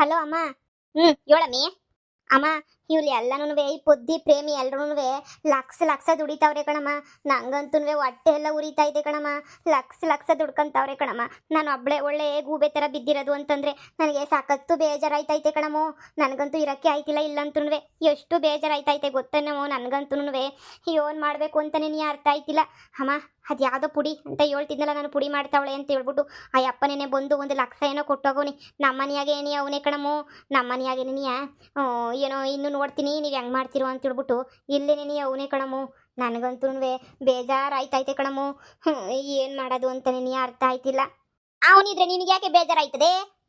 Hello ಅಮ್ಮ. ಹೇಳಮ್ಮಿ. ಅಮ್ಮ, ಇವ್ರು ಎಲ್ಲನೂ ಈ ಬುದ್ಧಿ ಪ್ರೇಮಿ ಎಲ್ರೂ ಲಕ್ಷ ಲಕ್ಷ ದುಡಿತಾವ್ರೆ ಕಣಮ್ಮ. ನಂಗಂತೂ ಹೊಟ್ಟೆ ಎಲ್ಲ ಉರಿತಾ ಇದೆ ಕಣಮ್ಮ. ಲಕ್ಷ ಲಕ್ಷ ದುಡ್ಕಂತಾವ್ರೆ ಕಣಮ್ಮ. ನಾನು ಒಬ್ಳೆ ಒಳ್ಳೆ ಗೂಬೆ ಥರ ಬಿದ್ದಿರೋದು ಅಂತಂದ್ರೆ ನನಗೆ ಸಾಕತ್ತು ಬೇಜಾರಾಯ್ತೈತೆ ಕಣಮ್ಮ. ನನಗಂತೂ ಇರೋಕ್ಕೆ ಆಯ್ತಿಲ್ಲ. ಇಲ್ಲಂತೂ ಎಷ್ಟು ಬೇಜಾರಾಯ್ತೈತೆ ಗೊತ್ತೇನೋ ನನಗಂತೂ. ಏನು ಮಾಡಬೇಕು ಅಂತಲೇ ನೀ ಅರ್ಥ ಆಯ್ತಿಲ್ಲ ಅಮ್ಮ. ಅದು ಯಾವುದೋ ಪುಡಿ ಅಂತ ಹೇಳ್ತಿದ್ನಲ್ಲ, ನಾನು ಪುಡಿ ಮಾಡ್ತಾವಳೆ ಅಂತ ಹೇಳ್ಬಿಟ್ಟು ಆ ಅಪ್ಪನೇನೆ ಬಂದು 1,00,000 ಏನೋ ಕೊಟ್ಟೋಗೋನಿ. ನಮ್ಮನೆಯಾಗೆ ಏನಿ ಅವನೇ ಕಣಮ್ಮು. ನಮ್ಮನೆಯಾಗೇನಿಯ ಏನೋ ಇನ್ನು ನೋಡ್ತೀನಿ ನೀವು ಹೆಂಗೆ ಮಾಡ್ತಿರೋ ಅಂತ ಹೇಳ್ಬಿಟ್ಟು ಇಲ್ಲೇನೇ ಅವನೇ ಕಣಮ್ಮು. ನನಗಂತೂ ಬೇಜಾರಾಯ್ತೈತೆ ಕಣಮ್ಮು. ಏನು ಮಾಡೋದು ಅಂತಲೇ ನೀ ಅರ್ಥ ಆಯ್ತಿಲ್ಲ. ಅವನಿದ್ರೆ ನಿನಗೆ ಯಾಕೆ ಬೇಜಾರಾಯ್ತದೆ?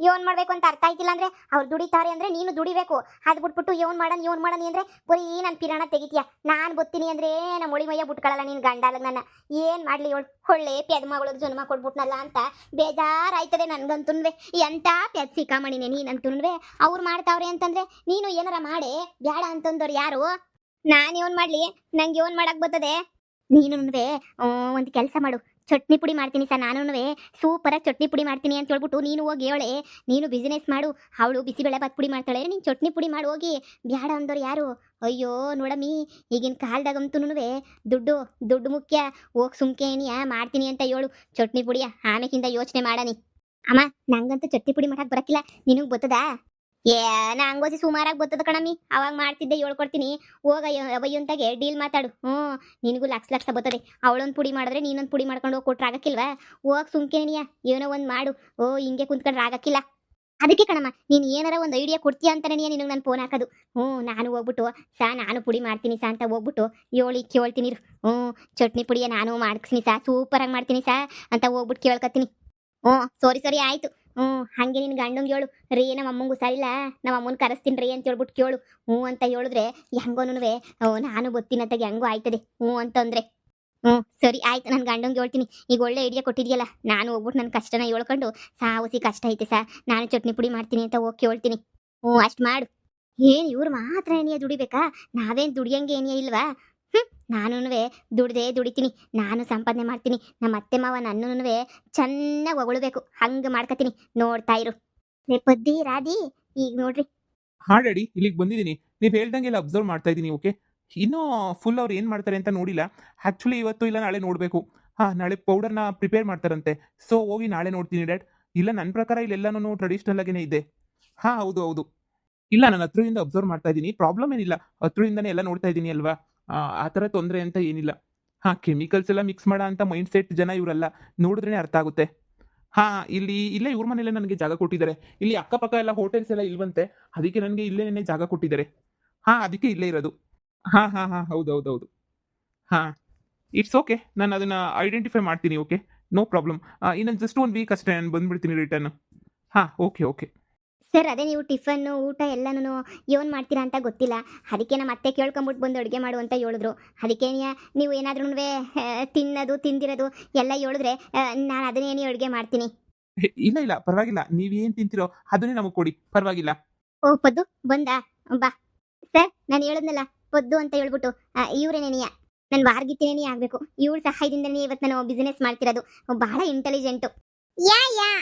ಏನು ಮಾಡಬೇಕು ಅಂತ ಅರ್ಥ ಆಯ್ತಿಲ್ಲ ಅಂದರೆ ಅವ್ರು ದುಡಿತಾರೆ ಅಂದರೆ ನೀನು ದುಡಿಬೇಕು. ಅದು ಬಿಟ್ಬಿಟ್ಟು ಏನು ಮಾಡನಿ ಅಂದರೆ ಬರೀ ನನ್ನ ಪಿರಾಣ ತೆಗಿತೀಯ. ನಾನು ಬತ್ತೀನಿ ಅಂದರೆ ನಮ್ಮ ಒಳಿ ಮಯ್ಯ ಬಿಟ್ಕೊಳ್ಳಲ್ಲ ನಿನ್ನ ಗಂಡಾಲ. ನನ್ನ ಏನು ಮಾಡಲಿ ಒಳ್ಳೆ ಪೆದ್ಮಗಳಿಗೆ ಜನ್ಮ ಕೊಡ್ಬಿಟ್ನಲ್ಲ ಅಂತ ಬೇಜಾರಾಯ್ತದೆ ನನಗಂತೂ. ಎಂಥ ಪೆದ್ ಸಿಕ್ಕಾಮಣಿನೇ ನೀನಂತೂ. ಅವ್ರು ಮಾಡ್ತಾವ್ರೆ ಅಂತಂದರೆ ನೀನು ಏನಾರ ಮಾಡೇ ಬೇಡ ಅಂತಂದವ್ರು ಯಾರು? ನಾನು ಏನು ಮಾಡಲಿ? ನಂಗೆ ಏನು ಮಾಡಕ್ಕೆ ಬರ್ತದೆ? ನೀನು ಒಂದು ಕೆಲಸ ಮಾಡು. ಚಟ್ನಿ ಪುಡಿ ಮಾಡ್ತೀನಿ ಸರ್. ನಾನು ಸೂಪರಾಗಿ ಚಟ್ನಿ ಪುಡಿ ಮಾಡ್ತೀನಿ ಅಂತ ಹೇಳ್ಬಿಟ್ಟು ನೀನು ಹೋಗಿ ಹೇಳೆ. ನೀನು ಬಿಸ್ನೆಸ್ ಮಾಡು. ಅವಳು ಬಿಸಿಬೇಳೆ ಭಾತ್ ಪುಡಿ ಮಾಡ್ತಾಳೆ, ನೀನು ಚಟ್ನಿ ಪುಡಿ ಮಾಡಿ ಹೋಗಿ. ಬೇಡ ಅಂದವ್ರು ಯಾರು? ಅಯ್ಯೋ ನೋಡಮ್ಮಿ, ಈಗಿನ ಕಾಲದಾಗಂತೂ ದುಡ್ಡು ದುಡ್ಡು ಮುಖ್ಯ. ಹೋಗಿ ಸುಮ್ಕೆ ಏನಿಯಾ ಮಾಡ್ತೀನಿ ಅಂತ ಹೇಳು ಚಟ್ನಿ ಪುಡಿಯ. ಆಮೇಕಿಂದ ಯೋಚನೆ ಮಾಡನಿ. ಅಮ್ಮ, ನಂಗಂತೂ ಚಟ್ನಿ ಪುಡಿ ಮಾಡಕ್ಕೆ ಬರಕ್ಕಿಲ್ಲ. ನಿನಗೆ ಬರ್ತದಾ? ನಂಗೋಸಿ ಸುಮಾರಾಗಿ ಬರ್ತದ ಕಣಮ್ಮಿ. ಅವಾಗ ಮಾಡ್ತಿದ್ದೆ, ಹೇಳ್ಕೊಡ್ತೀನಿ. ಹೋಗ ಅವಯ್ಯಂತಾಗೆ ಡೀಲ್ ಮಾತಾಡು. ನಿನಗೂ ಲಕ್ಷ ಲಕ್ಷ ಬರ್ತದೆ. ಅವಳೊಂದು ಪುಡಿ ಮಾಡಿದ್ರೆ ನೀನೊಂದು ಪುಡಿ ಮಾಡ್ಕೊಂಡು ಹೋಗಿ ಕೊಟ್ರೆ ಆಗಕ್ಕಿಲ್ವಾ? ಹೋಗಿ ಸುಮ್ಕೇನಿಯ ಏನೋ ಒಂದು ಮಾಡು. ಹಿಂಗೆ ಕುಂತ್ಕೊಂಡ್ರೆ ಆಗಕ್ಕಿಲ್ಲ. ಅದಕ್ಕೆ ಕಣಮ್ಮ, ನೀನು ಏನಾರ ಒಂದು ಐಡಿಯಾ ಕೊಡ್ತೀಯ ಅಂತಾನೆ ನಿನಗೆ ನಾನು ಫೋನ್ ಹಾಕೋದು. ನಾನು ಹೋಗ್ಬಿಟ್ಟು ನಾನು ಪುಡಿ ಮಾಡ್ತೀನಿ ಅಂತ ಹೋಗ್ಬಿಟ್ಟು ಕೇಳ್ತೀನಿ. ಚಟ್ನಿ ಪುಡಿಯ ನಾನು ಮಾಡ್ತೀನಿ ಸೂಪರಾಗಿ ಮಾಡ್ತೀನಿ ಅಂತ ಹೋಗ್ಬಿಟ್ಟು ಕೇಳ್ಕೊತೀನಿ. ಸರಿ ಆಯಿತು. ಹಾಗೆ ನಿನ್ನ ಗಂಡಂಗೆ ಹೇಳು, ರೀ ನಮ್ಮ ಅಮ್ಮಂಗೂ ಸರಿಲ್ಲ, ನಮ್ಮ ಅಮ್ಮನ ಕರೆಸ್ತೀನಿ ರೀ ಅಂತ ಹೇಳ್ಬಿಟ್ಟು ಕೇಳು. ಅಂತ ಹೇಳಿದ್ರೆ ಹೆಂಗೋನು ನಾನು ಬತ್ತೀನಿ ಅಂತಾಗ ಹೆಂಗೋ ಆಯ್ತದೆ. ಅಂತಂದ್ರೆ ಸರಿ ಆಯ್ತು. ನನ್ನ ಗಂಡಂಗೆ ಹೇಳ್ತೀನಿ. ಈಗ ಒಳ್ಳೆ ಐಡಿಯಾ ಕೊಟ್ಟಿದ್ಯಲ್ಲ, ನಾನು ಹೋಗ್ಬಿಟ್ಟು ನನ್ನ ಕಷ್ಟನ ಹೇಳ್ಕೊಂಡು ಸಾವಸಿ ಕಷ್ಟ ಐತೆ ನಾನು ಚಟ್ನಿ ಪುಡಿ ಮಾಡ್ತೀನಿ ಅಂತ ಹೋಗಿ ಕೇಳ್ತೀನಿ. ಅಷ್ಟು ಮಾಡು. ಏನು ಇವ್ರು ಮಾತ್ರ ಏನಿಯ ದುಡಿಬೇಕಾ? ನಾವೇನು ದುಡಿಯಂಗೆ ಏನಿಯ ಇಲ್ವಾ? ನಾನು ದುಡಿತೀನಿ. ನಾನು ಸಂಪಾದನೆ ಮಾಡ್ತೀನಿ. ನಮ್ಮ ಅತ್ತೆ ಮಾವ ನನ್ನೂ ಚೆನ್ನಾಗಿ ಹೊಗಳ್ಬೇಕು. ಹಂಗೆ ಮಾಡ್ಕೊತೀನಿ. ನೋಡ್ತಾ ಇರು. ಪದ್ದಿ ರಾಧಿ, ಈಗ ನೋಡ್ರಿ. ಹಾ ಡ್ಯಾಡಿ, ಇಲ್ಲಿಗೆ ಬಂದಿದ್ದೀನಿ. ನೀವು ಹೇಳ್ದಂಗೆಲ್ಲ ಅಬ್ಸರ್ವ್ ಮಾಡ್ತಾ ಇದ್ದೀನಿ. ಓಕೆ, ಇನ್ನೂ ಫುಲ್ ಅವ್ರು ಏನು ಮಾಡ್ತಾರೆ ಅಂತ ನೋಡಿಲ್ಲ. ಆ್ಯಕ್ಚುಲಿ ಇವತ್ತು ಇಲ್ಲ ನಾಳೆ ನೋಡಬೇಕು. ನಾಳೆ ಪೌಡರ್ನ ಪ್ರಿಪೇರ್ ಮಾಡ್ತಾರಂತೆ. ಸೊ ಹೋಗಿ ನಾಳೆ ನೋಡ್ತೀನಿ ಡ್ಯಾಡ್. ಇಲ್ಲ, ನನ್ನ ಪ್ರಕಾರ ಇಲ್ಲೆಲ್ಲನೂ ಟ್ರೆಡಿಷ್ನಲ್ ಆಗೇ ಇದೆ. ಹೌದು. ಇಲ್ಲ, ನಾನು ಹತ್ರದಿಂದ ಅಬ್ಸರ್ವ್ ಮಾಡ್ತಾ ಇದ್ದೀನಿ. ಪ್ರಾಬ್ಲಮ್ ಏನಿಲ್ಲ. ಹತ್ರದಿಂದನೇ ಎಲ್ಲ ನೋಡ್ತಾ ಇದ್ದೀನಿ ಅಲ್ವಾ. ಆ ಥರ ತೊಂದರೆ ಅಂತ ಏನಿಲ್ಲ. ಕೆಮಿಕಲ್ಸ್ ಎಲ್ಲ ಮಿಕ್ಸ್ ಮಾಡೋ ಅಂತ ಮೈಂಡ್ ಸೆಟ್ ಜನ ಇವರಲ್ಲ. ನೋಡಿದ್ರೇ ಅರ್ಥ ಆಗುತ್ತೆ. ಇಲ್ಲೇ ಇವ್ರ ಮನೇಲೆ ನನಗೆ ಜಾಗ ಕೊಟ್ಟಿದ್ದಾರೆ. ಇಲ್ಲಿ ಅಕ್ಕಪಕ್ಕ ಎಲ್ಲ ಹೋಟೆಲ್ಸ್ ಎಲ್ಲ ಇಲ್ವಂತೆ. ಅದಕ್ಕೆ ನನಗೆ ಇಲ್ಲೇನೇ ಜಾಗ ಕೊಟ್ಟಿದ್ದಾರೆ. ಅದಕ್ಕೆ ಇಲ್ಲೇ ಇರೋದು. ಹೌದು. It's okay. ನಾನು ಅದನ್ನು ಐಡೆಂಟಿಫೈ ಮಾಡ್ತೀನಿ. Okay, no problem. ಇನ್ನೊಂದು ಜಸ್ಟ್ 1 ವೀಕ್ ಅಷ್ಟೇ, ನಾನು ಬಂದುಬಿಡ್ತೀನಿ ರಿಟರ್ನ್. ಓಕೆ. ಸರ್, ಅದೇ ನೀವು ಟಿಫನ್ನು ಊಟ ಎಲ್ಲನೂ ಏನು ಮಾಡ್ತೀರಾ ಅಂತ ಗೊತ್ತಿಲ್ಲ. ಅದಕ್ಕೆ ನಮ್ಮ ಅತ್ತೆ ಕೇಳ್ಕೊಂಬಿಟ್ಟು ಬಂದು ಅಡುಗೆ ಮಾಡು ಅಂತ ಹೇಳಿದ್ರು. ಅದಕ್ಕೆ ನೀವು ಏನಾದ್ರೂ ತಿಂದಿರೋದು ಎಲ್ಲ ಹೇಳಿದ್ರೆ ನಾನು ಅದನ್ನೇನು ಅಡುಗೆ ಮಾಡ್ತೀನಿ. ಇಲ್ಲ ಪರವಾಗಿಲ್ಲ. ನೀವೇನು ತಿಂತೀರೋ ಅದನ್ನೇ ನಮಗೆ ಕೊಡಿ, ಪರವಾಗಿಲ್ಲ. ಪದ್ದು ಬಂದಾ? ಬಾ ಸರ್, ನಾನು ಹೇಳಿದ್ನಲ್ಲ ಪದ್ದು ಅಂತ ಹೇಳ್ಬಿಟ್ಟು ಇವರೇನೇನಿಯ ನನ್ನ ವಾರ್ಗಿತ್ತೇನೇ ಆಗಬೇಕು. ಇವಳ ಸಹಾಯದಿಂದನೇ ಇವತ್ತು ನಾನು ಬಿಸ್ನೆಸ್ ಮಾಡ್ತಿರೋದು. ಬಹಳ intelligent.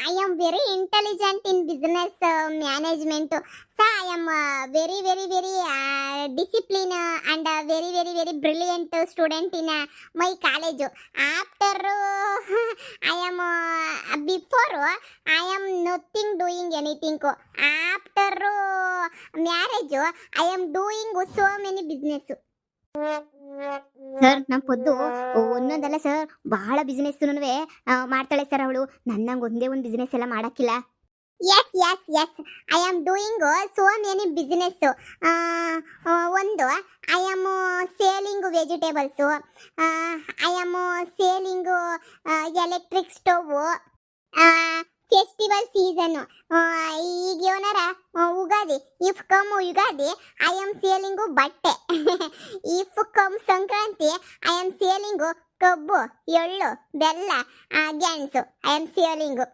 I am very intelligent in business management. So I am very disciplined and very brilliant student in my college. After I am before I am nothing doing anything. After marriage I am doing so many business. Sir, ನಮ್ಮ ಪೊದ್ದು ಒಂದೊಂದಲ್ಲ sir, ಬಹಳ business ಮಾಡ್ತಾಳೆ sir. ಅವಳು ನನ್ನಂಗೆ ಒಂದೇ ಒಂದು business ಎಲ್ಲ ಮಾಡಕ್ಕಿಲ್ಲ. Yes I am doing so many business. ಒಂದು I am selling vegetables, I am selling electric stove. Festival season ಈಗ ಏನಾರ Ugadi, if come Yugadi I am selling ಬಟ್ಟೆ. If come Sankranti I am selling ಕಬ್ಬು, ಎಳ್ಳು, ಬೆಲ್ಲ, ಗೆಣಸು I am selling.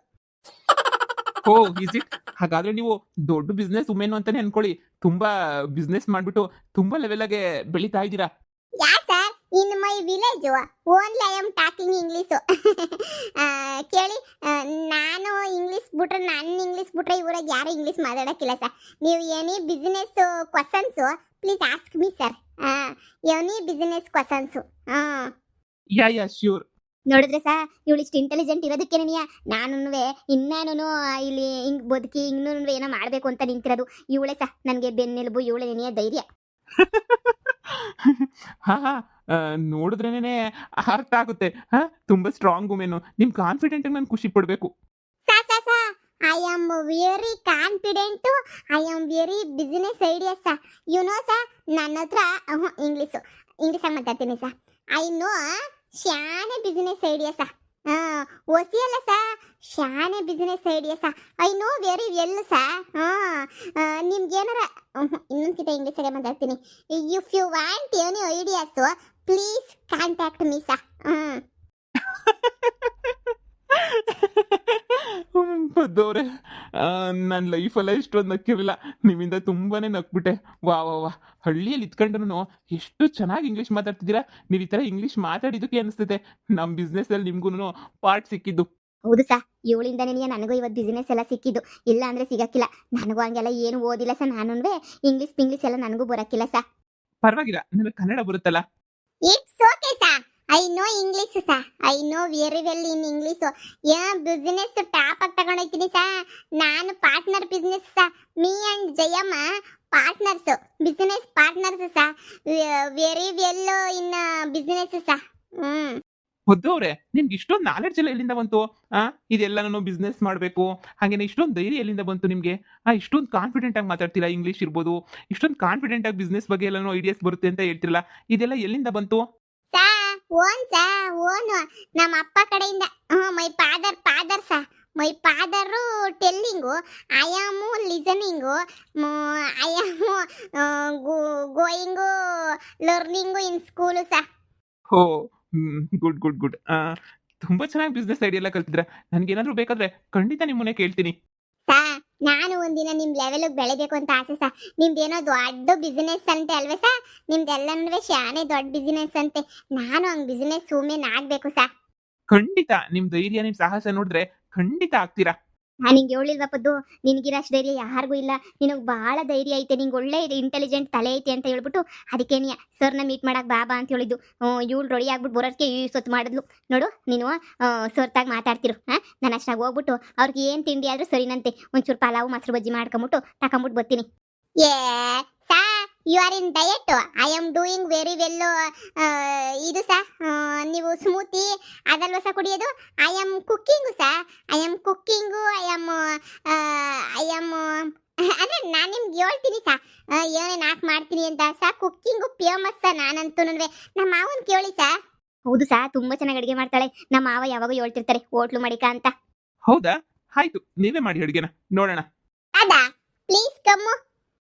Is it? ಹಾಗಾದ್ರೆ ನೀವು ದೊಡ್ಡ ಬಿಸ್ನೆಸ್ ವುಮೆನ್ ಅಂತಾನೆ ಅನ್ಕೊಳ್ಳಿ. ತುಂಬಾ ಬಿಸ್ನೆಸ್ ಮಾಡ್ಬಿಟ್ಟು ತುಂಬಾ ಲೆವೆಲ್ಗೆ ಬೆಳೀತಾ ಇದ್ದೀರಾ. Yeah sir, in my village only I am talking English. ಕೇಳಿ, ನಾನು ಇಂಗ್ಲೀಷ್ ಬಿಟ್ರೆ ಇವರಾಗ ಯಾರು ಇಂಗ್ಲೀಷ್ ಮಾತಾಡೋಕ್ಕಿಲ್ಲ ಸರ್. ನೀವು any business questions please ask me sir. Any business questions. ಹಾಂ, ಯಾ ಶ್ಯೂರ್. ನೋಡಿದ್ರೆ ಸಾ ಇವಳು ಇಷ್ಟು ಇಂಟೆಲಿಜೆಂಟ್ ಇರೋದಕ್ಕೇನೆಯ ನಾನು ಇನ್ನಾನು ಇಲ್ಲಿ ಹಿಂಗ್ ಬದುಕಿ ಇನ್ನೂ ಏನೋ ಮಾಡಬೇಕು ಅಂತ ನಿಂತಿರೋದು. ಇವಳೇ ಸಾ ನನಗೆ ಬೆನ್ನೆಲುಬು, ಇವಳೇ ನೆನೆಯ ಧೈರ್ಯ. ಹಾ ಹಾ ನೋಡಿದ್ರೇನೆ ಅರ್ಥ ಆಗುತ್ತೆ. ಹಾ, ತುಂಬಾ ಸ್ಟ್ರಾಂಗ್ ವುಮೆನ್. ನಿಮ್ ಕಾನ್ಫಿಡೆಂಟ್ ನಾನು ಖುಷಿ ಪಡ್ಬೇಕು. ಸಾ ಸಾ ಸಾ I am very confident. I am very business idea saw. You know ಸಾ, ನನ್ನ ಹತ್ರ ಇಂಗ್ಲೀಷಾಗಿ ಮಾತಾಡ್ತೀನಿ ಸಾ. ಐ ನೋ ಶಾನೆ ಬಿಸ್ನೆಸ್ ಐಡಿಯಾ ಸಾ. ಒಸಿಯಲ್ಲ ಸಾ, ಶಾನೆ business idea saw. I know very well ಸಾ. ನಿಮ್ಗೆ ಏನಾರ ಇನ್ನೊಂದ್ಕಿತ ಇಂಗ್ಲೀಷಾಗೆ ಮಾತಾಡ್ತೀನಿ. If you want any ideas please contact me ಸಾ. ಬದ್ದವ್ರೆ, ನನ್ನ ಲೈಫಲ್ಲ ಇಷ್ಟೊಂದು ನಕ್ಕಿರಲಿಲ್ಲ. ನಿಮ್ಮಿಂದ ತುಂಬಾನೇ ನಕ್ಬಿಟ್ಟೆ. ವಾ ವಾ ವಾ, ಹಳ್ಳಿಯಲ್ಲಿ ಇದ್ಕೊಂಡ್ರು ಎಷ್ಟು ಚೆನ್ನಾಗಿ ಇಂಗ್ಲೀಷ್ ಮಾತಾಡ್ತಿದ್ದೀರಾ. ನೀವು ಈ ಥರ ಇಂಗ್ಲೀಷ್ ಮಾತಾಡಿದ್ದಕ್ಕೆ ಅನಿಸ್ತದೆ ನಮ್ಮ ಬಿಸ್ನೆಸ್ಸಲ್ಲಿ ನಿಮ್ಗೂ ಪಾರ್ಟ್ ಸಿಕ್ಕಿದ್ದು. ಹೌದು ಸಾ, ಇವಳಿಂದನೇ ನನಗೂ ಇವತ್ತು ಬಿಸ್ನೆಸ್ ಎಲ್ಲ ಸಿಕ್ಕಿದ್ದು. ಇಲ್ಲ ಅಂದರೆ ಸಿಗಕ್ಕಿಲ್ಲ. ನನಗೂ ಹಂಗೆಲ್ಲ ಏನು ಓದಿಲ್ಲ ಸಾ. ನಾನು ಇಂಗ್ಲೀಷ್ ಎಲ್ಲ ನನಗೂ ಬರೋಕ್ಕಿಲ್ಲ ಸಾ. ಪರವಾಗಿಲ್ಲ, ನನಗೆ ಕನ್ನಡ ಬರುತ್ತಲ್ಲ. It's okay saw. I know English saw. I know very well in English. Business top ಆಗಿ ತಗೊಂಡೋಗ್ತೀನಿ ಸಾ. ನಾನು partner business saw. Me and Jayamma partners, business partners saw. Very well in business ಸಾ. ಹೊದ್ದವ್ರೆ, ನಿಮ್ಗೆ ಇಷ್ಟೊಂದು ನಾಲೆಡ್ಜ್ ಎಲ್ಲ ಎಲ್ಲಿಂದ ಬಂತು? ಇದೆಲ್ಲ ಬಿಸ್ನೆಸ್ ಮಾಡಬೇಕು ಹಾಗೇನೆ ಇಷ್ಟೊಂದು ಧೈರ್ಯ ಎಲ್ಲಿಂದ ಬಂತು ನಿಮಗೆ? ಇಷ್ಟೊಂದು ಕಾನ್ಫಿಡೆಂಟ್ ಆಗಿ ಮಾತಾಡ್ತೀರಾ, ಇಂಗ್ಲೀಷ್ ಇರ್ಬೋದು, ಇಷ್ಟೊಂದು ಕಾನ್ಫಿಡೆಂಟ್ ಆಗಿ ಬಿಸ್ನೆಸ್ ಬಗ್ಗೆ ಎಲ್ಲನೂ ಐಡಿಯಾಸ್ ಬರುತ್ತೆ ಅಂತ ಹೇಳ್ತಿರಲ್ಲ, ಇದೆಲ್ಲ ಎಲ್ಲಿಂದ ಬಂತು? ಸಾ ಓನ್ ನಮ್ಮ ಅಪ್ಪ ಕಡೆಯಿಂದ. My father sir. My father telling, I am listening, I am going learning in school sir. ಹೋ, ಗುಡ್ ಗುಡ್ ಗುಡ್. ತುಂಬಾ ಚೆನ್ನಾಗಿ ಬಿಸ್ನೆಸ್ ಐಡಿಯಾ ಎಲ್ಲ ಕಲ್ತಿದ್ರ. ನನ್ಗೇನಾದ್ರೂ ಬೇಕಾದ್ರೆ ಖಂಡಿತ ನಿಮ್ಮನ್ನೇ ಕೇಳ್ತೀನಿ. ಸಾ, ನಾನು ಒಂದಿನ ನಿಮ್ ಲೆವೆಲ್ಗೆ ಬೆಳಿಬೇಕು ಅಂತ ಆಸೆ ಸಾ. ನಿಮ್ದೇನೋ ದೊಡ್ಡ ಬಿಸ್ನೆಸ್ ಅಂತೆ ಅಲ್ವೇ ಸಾ? ನಿಮ್ದೆಲ್ಲನೂ ಶಾನೆ ದೊಡ್ಡ ಬಿಸ್ನೆಸ್ ಅಂತೆ. ನಾನು ಹಂಗ್ ಬಿಸ್ನೆಸ್ ವುಮೆನ್ ಆಗ್ಬೇಕು ಸಾ. ಖಂಡಿತ ನಿಮ್ ಧೈರ್ಯ, ನಿಮ್ ಸಾಹಸ ನೋಡಿದ್ರೆ ಖಂಡಿತ ಆಗ್ತೀರಾ. ನಾನು ನಿಂಗೆ ಹೇಳಿಲ್ವಾ ಪದ್ದು, ನಿನಗಿರಷ್ಟು ಧೈರ್ಯ ಯಾರಿಗೂ ಇಲ್ಲ. ನಿನಗೆ ಭಾಳ ಧೈರ್ಯ ಐತೆ, ನಿಂಗೆ ಒಳ್ಳೆ ಇಂಟೆಲಿಜೆಂಟ್ ತಲೆ ಐತೆ ಅಂತ ಹೇಳ್ಬಿಟ್ಟು ಅದಕ್ಕೆ ನೀ ಸರ್ನ ಮೀಟ್ ಮಾಡಕ್ಕೆ ಬಾಬಾ ಅಂತ ಹೇಳಿದ್ದು. ಇವಳು ರೆಡಿ ಆಗ್ಬಿಟ್ಟು ಬರೋದಕ್ಕೆ ಈ ಸೊತ್ತು ಮಾಡಿದ್ಲು ನೋಡು. ನೀನು ಸೊರ್ತಾಗಿ ಮಾತಾಡ್ತಿರು. ನಾನು ಅಷ್ಟಾಗಿ ಹೋಗ್ಬಿಟ್ಟು ಅವ್ರಿಗೆ ಏನು ತಿಂಡಿ ಆದರೂ ಸರಿನಂತೆ ಒಂಚೂರು ಪಲಾವು ಮೊಸರು ಬಜ್ಜಿ ಮಾಡ್ಕೊಂಬಿಟ್ಟು ತಗೊಂಬಿಟ್ಟು ಬರ್ತೀನಿ. ಏ sir, you are in diet. I am doing very well. ಇದು ಸಾ, ನೀವು ಸ್ಮೂತಿ ಅದಲ್ವ ಸಾ ಕುಡಿಯೋದು? I am cooking sir. I am cooking. I am ಅದೇ ನಾನು ನಿಮ್ಗೆ ಹೇಳ್ತೀನಿ ಸಾ, ಏನೇನು ಹಾಕಿ ಮಾಡ್ತೀನಿ ಅಂತ ಸಾ. ಕುಕ್ಕಿಂಗು ಫೇಮಸ್ ಸಾ. ನಾನಂತೂ ನಮ್ಮ ಮಾವನ್ ಕೇಳಿ ಸಾ. ಹೌದು ಸಾ, ತುಂಬಾ ಚೆನ್ನಾಗಿ ಅಡುಗೆ ಮಾಡ್ತಾಳೆ. ನಮ್ಮ ಮಾವ ಯಾವಾಗ ಹೇಳ್ತಿರ್ತಾರೆ ಹೋಟ್ಲು ಮಾಡಿಕ ಅಂತ. ಹೌದಾ? ಆಯ್ತು, ನೀವೇ ಮಾಡಿ ಅಡುಗೆನ ನೋಡೋಣ. ಅದಾ, ಪ್ಲೀಸ್ ಕಮ್ಮು.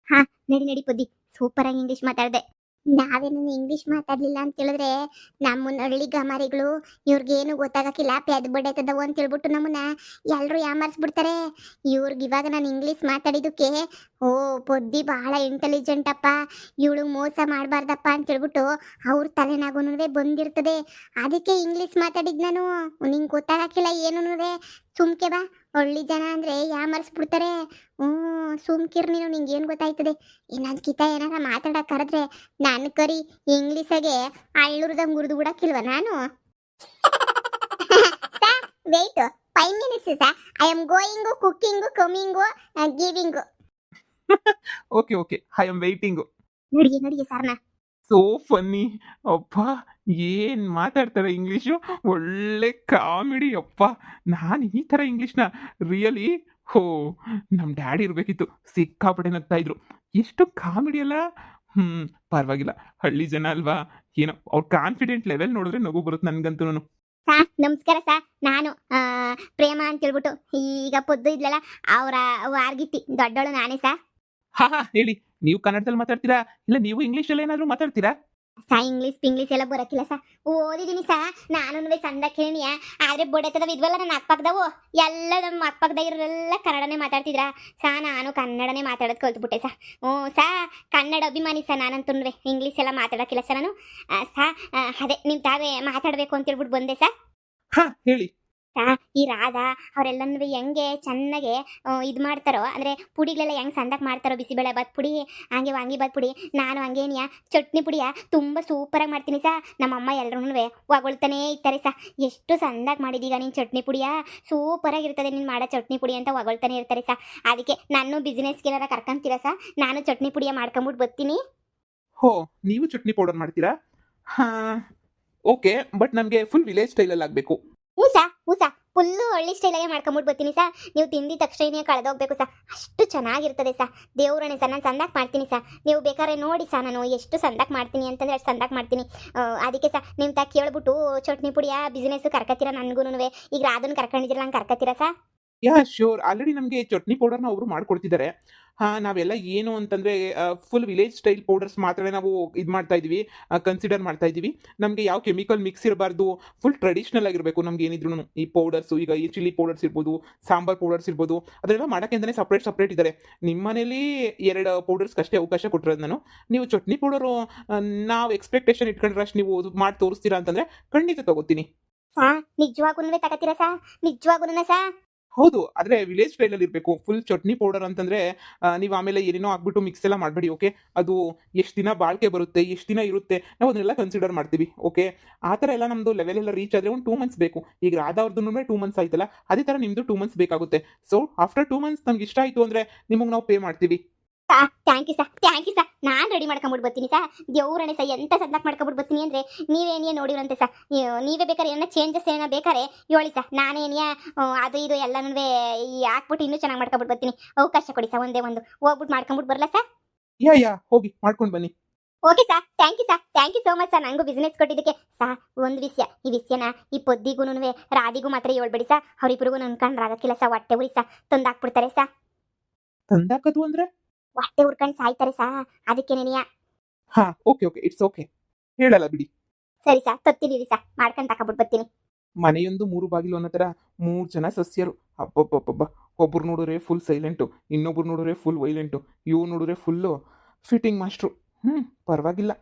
ಹಾ, ನಡಿ ಪೊದ್ದಿ, ಸೂಪರ್ ಆಗಿ ಇಂಗ್ಲಿಷ್ ಮಾತಾಡ್ದೆ. ನಾವೇನು ಇಂಗ್ಲಿಷ್ ಮಾತಾಡ್ಲಿಲ್ಲ ಅಂತ ಹೇಳಿದ್ರೆ ನಮ್ಮನ್ನ ಹಳ್ಳಿ ಗಮಾರಿಗಳು ಇವ್ರಿಗೇನು ಗೊತ್ತಾಗಕ್ಕಿಲ್ಲ, ಪೆದ್ ಬಡ್ಡೈತದವು ಅಂತ ಹೇಳ್ಬಿಟ್ಟು ನಮ್ಮನ್ನ ಎಲ್ಲರೂ ಯಾಮಾರಿಸ್ಬಿಡ್ತಾರೆ. ಇವ್ರಿಗೆ ಇವಾಗ ನಾನು ಇಂಗ್ಲೀಷ್ ಮಾತಾಡಿದ್ದಕ್ಕೆ ಓ ಪೊದ್ದಿ ಬಹಳ ಇಂಟೆಲಿಜೆಂಟ್ ಅಪ್ಪ, ಇವಳು ಮೋಸ ಮಾಡಬಾರ್ದಪ್ಪ ಅಂತ ಹೇಳ್ಬಿಟ್ಟು ಅವ್ರ ತಲೆನಾಗೂ ಬಂದಿರ್ತದೆ. ಅದಕ್ಕೆ ಇಂಗ್ಲೀಷ್ ಮಾತಾಡಿದ್ ನಾನು. ನಿಂಗೆ ಗೊತ್ತಾಗಕ್ಕಿಲ್ಲ ಏನು. ಸುಮ್ಕೆ ಬಾ, ಹಳ್ಳಿ ಜನ ಅಂದರೆ ಯಾಮರ್ಸ್ಬಿಡ್ತಾರೆ. ಸುಮ್ಕಿರ್ ನೀನು, ನಿಂಗೆ ಏನು ಗೊತ್ತಾಯ್ತದೆ? ಇನ್ನೊಂದು ಕಿತ ಏನಾರ ಮಾತಾಡಕ್ಕೆ ಕರೆದ್ರೆ ನಾನು ಕರಿ ಇಂಗ್ಲೀಷಾಗೆ ಅಳ್ಳುರ್ದಂಗೆ ಉರಿದು ಬಿಡಕ್ಕಿಲ್ವ ನಾನು? Weight 5 minutes saw. I am going, cooking, coming, giving. Okay, I am waiting. ನಡಿಗೆ ಸರ್ನ. ಸೋ ಫನ್ನಿ ಅಪ್ಪ, ಏನ್ ಮಾತಾಡ್ತಾರೆ ಇಂಗ್ಲೀಷು, ಒಳ್ಳೆ ಕಾಮಿಡಿ ಅಪ್ಪ. ನಾನು ಈ ಥರ ಇಂಗ್ಲೀಷ್ನ ರಿಯಲಿ ನಮ್ಮ ಡ್ಯಾಡಿ ಇರಬೇಕಿತ್ತು, ಸಿಕ್ಕಾಪಟ್ಟೆ ನಗ್ತಾ ಇದ್ರು. ಎಷ್ಟು ಕಾಮಿಡಿ ಅಲ್ಲ. ಪರವಾಗಿಲ್ಲ, ಹಳ್ಳಿ ಜನ ಅಲ್ವಾ, ಏನೋ ಅವ್ರ ಕಾನ್ಫಿಡೆಂಟ್ ಲೆವೆಲ್ ನೋಡಿದ್ರೆ ನಗು ಬರುತ್ತೆ ನನಗಂತೂ. ಸಾ ನಮಸ್ಕಾರ ಸಾ. ನಾನು ಪ್ರೇಮ ಅಂತ ಹೇಳ್ಬಿಟ್ಟು ಈಗ ಪೊದ್ದು ಇದ್ಲಲ್ಲ ಅವರ ವಾರ್ಗಿತ್ತಿ ದೊಡ್ಡವಳು ನಾನೇ ಸಾ. ಹಾ ಹೇಳಿ, ನೀವು ಕನ್ನಡದಲ್ಲಿ ಮಾತಾಡ್ತೀರಾ ಇಲ್ಲ ನೀವು ಇಂಗ್ಲೀಷಲ್ಲಿ ಏನಾದರೂ ಮಾತಾಡ್ತೀರಾ? ಸಾ ಇಂಗ್ಲೀಷ್ ಎಲ್ಲ ಬರಕಿಲ್ಲ ಸಾ ಓದಿದೀನಿ ಸಾ ನಾನು ಸಂದ ಕೇಳಿಯ ಆದ್ರೆ ಬೊಡೆತದ ಇದ್ವಲ್ಲ ನನ್ನ ಅಕ್ಕಪಕ್ಕದವು ಎಲ್ಲ ನಮ್ಮ ಅಕ್ಕಪಕ್ಕದ ಇರೋರೆಲ್ಲ ಕನ್ನಡನೇ ಮಾತಾಡ್ತಿದ್ರ ಸಾ ನಾನು ಕನ್ನಡನೇ ಮಾತಾಡೋದು ಕಲ್ತ್ಬಿಟ್ಟೆ ಸಾ ಹ್ಞೂ ಸಾ ಕನ್ನಡ ಅಭಿಮಾನಿ ಸಾ ನಾನಂತೂ ಇಂಗ್ಲೀಷ್ ಎಲ್ಲ ಮಾತಾಡೋಕ್ಕಿಲ್ಲ ಸಾ ನಾನು ಸಾ ಅದೇ ನಿಮ್ಮ ತಾವೇ ಮಾತಾಡಬೇಕು ಅಂತ ಹೇಳ್ಬಿಟ್ಟು ಬಂದೆ ಸಾ ಹಾ ಹೇಳಿ. ಈ ರಾಧಾ ಅವರೆಲ್ಲನೂ ಹೆಂಗೆ ಚೆನ್ನಾಗೆ ಇದು ಮಾಡ್ತಾರೋ ಅಂದರೆ ಪುಡಿಗಳೆಲ್ಲ ಹೆಂಗೆ ಸಂದಕ್ಕೆ ಮಾಡ್ತಾರೋ ಬಿಸಿಬೇಳೆ ಬಾತ್ ಪುಡಿ ಹಂಗೆ ವಾಂಗಿ ಬಾತ್ ಪುಡಿ ನಾನು ಹಂಗೇನಿಯ ಚಟ್ನಿ ಪುಡಿಯ ತುಂಬ ಸೂಪರಾಗಿ ಮಾಡ್ತೀನಿ ಸಾ ನಮ್ಮಮ್ಮ ಎಲ್ಲರೂ ಹೊಗಳ್ತಾನೇ ಇರ್ತಾರೆ ಸಾ ಎಷ್ಟು ಸಂದಾಗಿ ಮಾಡಿದೀಗ ನೀನು ಚಟ್ನಿ ಪುಡಿಯ ಸೂಪರಾಗಿರ್ತದೆ ನೀನು ಮಾಡೋ ಚಟ್ನಿ ಪುಡಿ ಅಂತ ಹೊಗಳ್ತಾನೆ ಇರ್ತಾರೆ ಸಾ ಅದಕ್ಕೆ ನಾನು ಬಿಸ್ನೆಸ್ಗೆ ಏನಾರ ಕರ್ಕೊಂತೀರಾ ಸಾ ನಾನು ಚಟ್ನಿ ಪುಡಿಯ ಮಾಡ್ಕೊಂಬಿಟ್ಟು ಬರ್ತೀನಿ. ಹೋ, ನೀವು ಚಟ್ನಿ ಪೌಡರ್ ಮಾಡ್ತೀರಾ? ಹಾ, ಓಕೆ, ಬಟ್ ನಮಗೆ ಫುಲ್ ವಿಲೇಜ್ ಸ್ಟೈಲಲ್ಲಿ ಆಗಬೇಕು. ಹೂಸ ಫುಲ್ಲು ಹಳ್ಳಿ ಸ್ಟೈಲಾಗೆ ಮಾಡ್ಕೊಂಬಿಟ್ಟು ಬರ್ತೀನಿ ಸಾ ನೀವು ತಿಂದಿದ ತಕ್ಷಣ ಕಳೆದೋಗ್ಬೇಕು ಸಾ ಅಷ್ಟು ಚೆನ್ನಾಗಿರ್ತದೆ ಸಾ ದೇವ್ರಣೆ ಸಾ ನಾನು ಸಂದಾಕ್ ಮಾಡ್ತೀನಿ ಸಾ ನೀವು ಬೇಕಾದ್ರೆ ನೋಡಿ ಸಾ ನಾನು ಎಷ್ಟು ಸಂದಾಕ್ ಮಾಡ್ತೀನಿ ಅಂತಂದ್ರೆ ಅಷ್ಟು ಸಂದಾಕ್ ಮಾಡ್ತೀನಿ ಅದಕ್ಕೆ ಸಾ ನಿಮ್ಮ ತಾ ಕೇಳ್ಬಿಟ್ಟು ಚಟ್ನಿ ಪುಡಿಯ ಬಿಸ್ನೆಸ್ ಕರ್ಕತ್ತೀರಾ ನನಗೂ ಈಗ ರಾಧನ್ ಕರ್ಕೊಂಡಿದ್ದೀರ ನಂಗೆ ಕರ್ಕತ್ತೀರಾ ಸಾ ಯಾ ಶ್ಯೂರ್, ಆಲ್ರೆಡಿ ನಮಗೆ ಚಟ್ನಿ ಪೌಡರ್ನ ಅವರು ಮಾಡ್ಕೊಡ್ತಿದ್ದಾರೆ. ನಾವೆಲ್ಲ ಏನು ಅಂತಂದರೆ ಫುಲ್ ವಿಲೇಜ್ ಸ್ಟೈಲ್ ಪೌಡರ್ಸ್ ಮಾತ್ರ ನಾವು ಇದು ಮಾಡ್ತಾ ಇದ್ದೀವಿ, ಕನ್ಸಿಡರ್ ಮಾಡ್ತಾ ಇದ್ದೀವಿ. ನಮಗೆ ಯಾವ ಕೆಮಿಕಲ್ ಮಿಕ್ಸ್ ಇರಬಾರ್ದು, ಫುಲ್ ಟ್ರೆಡಿಷ್ನಲ್ ಆಗಿರಬೇಕು ನಮ್ಗೆ ಏನಿದ್ರು. ಈ ಪೌಡರ್ಸು ಈಗ ಈ ಚಿಲ್ಲಿ ಪೌಡರ್ಸ್ ಇರ್ಬೋದು, ಸಾಂಬಾರ್ ಪೌಡರ್ಸ್ ಇರ್ಬೋದು, ಅದೆಲ್ಲ ಮಾಡೋಕ್ಕೆ ಅಂತಲೇ ಸಪ್ರೇಟ್ ಇದ್ದಾರೆ. ನಿಮ್ಮ ಮನೇಲಿ 2 ಪೌಡರ್ಸ್ಗೆ ಅಷ್ಟೇ ಅವಕಾಶ ಕೊಟ್ಟಿರೋದು ನಾನು. ನೀವು ಚಟ್ನಿ ಪೌಡರು ನಾವು ಎಕ್ಸ್ಪೆಕ್ಟೇಷನ್ ಇಟ್ಕೊಂಡ್ರೆ ಅಷ್ಟು ನೀವು ಮಾಡಿ ತೋರಿಸ್ತೀರಾ ಅಂತಂದರೆ ಖಂಡಿತ ತಗೋತೀನಿ. ಸಾ ನಿಜವಾಗೂ ತಗೋತೀರಾ ಸಾ ನಿಜವಾಗೂ ಸಾ ಹೌದು, ಆದರೆ ವಿಲೇಜ್ ಸ್ಟೈಲಲ್ಲಿ ಇರಬೇಕು. ಫುಲ್ ಚಟ್ನಿ ಪೌಡರ್ ಅಂತಂದರೆ ನೀವು ಆಮೇಲೆ ಏನೇನೋ ಹಾಕ್ಬಿಟ್ಟು ಮಿಕ್ಸ್ ಎಲ್ಲ ಮಾಡಬೇಡಿ. ಓಕೆ, ಅದು ಎಷ್ಟು ದಿನ ಬಾಳಿಕೆ ಬರುತ್ತೆ, ಎಷ್ಟು ದಿನ ಇರುತ್ತೆ, ನಾವು ಅದನ್ನೆಲ್ಲ ಕನ್ಸಿಡರ್ ಮಾಡ್ತೀವಿ. ಓಕೆ, ಆ ಥರ ಎಲ್ಲ ನಮ್ಮದು ಲೆವೆಲ್ ಎಲ್ಲ ರೀಚ್ ಆದರೆ ಒಂದು 2 ಮಂತ್ಸ್ ಬೇಕು. ಈಗ ರಾಧಾ ಅವ್ರದ್ದು 2 ಮಂತ್ಸ್ ಆಯ್ತಲ್ಲ, ಅದೇ ಥರ ನಿಮ್ಮದು 2 ಮಂತ್ಸ್ ಬೇಕಾಗುತ್ತೆ. ಸೊ ಆಫ್ಟರ್ 2 ಮಂತ್ಸ್ ನಮ್ಗೆ ಇಷ್ಟ ಆಯಿತು ಅಂದರೆ ನಿಮಗೆ ನಾವು ಪೇ ಮಾಡ್ತೀವಿ. ಥ್ಯಾಂಕ್ ಯು ಸಾ ನಾನು ರೆಡಿ ಮಾಡ್ಕೊಂಬಿಟ್ಟು ಬರ್ತೀನಿ ಸಾ ದೇವ್ರಣೆ ಸಾ ಎಂತ ಸಂದಾಕ್ ಮಾಡ್ಕೊಂಬಿಟ್ಟು ಬರ್ತೀನಿ ಅಂದರೆ ನೀವೇನಿಯೇ ನೋಡಿರಂತೆ ಸಾ ನೀವೇ ಬೇಕಾರೆ ಏನೋ ಚೇಂಜಸ್ ಏನೋ ಬೇಕಾರೆ ಹೇಳಿ ಸಾ ನಾನೇನಿಯ ಅದು ಇದು ಎಲ್ಲನೂ ಹಾಕ್ಬಿಟ್ಟು ಇನ್ನೂ ಚೆನ್ನಾಗಿ ಮಾಡ್ಕೊಂಬಿಟ್ಟು ಬರ್ತೀನಿ. ಅವಕಾಶ ಕೊಡಿ ಸಾ ಒಂದೇ ಒಂದು ಹೋಗ್ಬಿಟ್ಟು ಮಾಡ್ಕೊಂಬಿಟ್ಟು ಬರಲ್ಲ ಸಾ ಯಾ ಹೋಗಿ ಮಾಡ್ಕೊಂಡು ಬನ್ನಿ. Okay saw thank you so much ಸಾ ನನಗೂ ಬಿಸ್ನೆಸ್ ಕೊಟ್ಟಿದ್ದಕ್ಕೆ ಸಾ ಒಂದು ವಿಷಯ ಈ ವಿಷಯನ ಈ ಪೊದ್ದಿಗೂ ರಾಧಿಗೂ ಮಾತ್ರ ಹೇಳ್ಬೇಡಿ ಸಾ ಅವರಿಬ್ಬರಿಗೂ ನನ್ಕೊಂಡು ರಾಗಕ್ಕಿಲ್ಲ ಸಾ ಹೊಟ್ಟೆ ಉರಿ ಸಾ ತಂದಾಕ್ಬಿಡ್ತಾರೆ ಸಾ ತಂದಾಕದು ಅಂದರೆ ಹೊಟ್ಟೆ ಉರ್ಕೊಂಡು ಸಾಯ್ತಾರೆ ಸಾ ಅದಕ್ಕೆ ನೆನೆಯ ಹಾಂ ಓಕೆ ಇಟ್ಸ್ ಓಕೆ, ಹೇಳಲ್ಲ ಬಿಡಿ. ಸರಿ ಸಾ ತತ್ತೀನಿ ಸಾ ಮಾಡ್ಕೊಂಡು ತಗೊಬಿಟ್ಟು ಬರ್ತೀನಿ. ಮನೆಯೊಂದು 3 ಬಾಗಿಲು ಅನ್ನೋ ಥರ 3 ಜನ ಸಸ್ಯರು. ಅಬ್ಬಬ್ಬಬ್ಬ, ಒಬ್ರು ನೋಡಿದ್ರೆ ಫುಲ್ ಸೈಲೆಂಟು, ಇನ್ನೊಬ್ರು ನೋಡಿದ್ರೆ ಫುಲ್ ವೈಲೆಂಟು, ಇವ್ ನೋಡಿದ್ರೆ ಫುಲ್ಲು ಫಿಟ್ಟಿಂಗ್ ಮಾಸ್ಟ್ರು. ಪರವಾಗಿಲ್ಲ.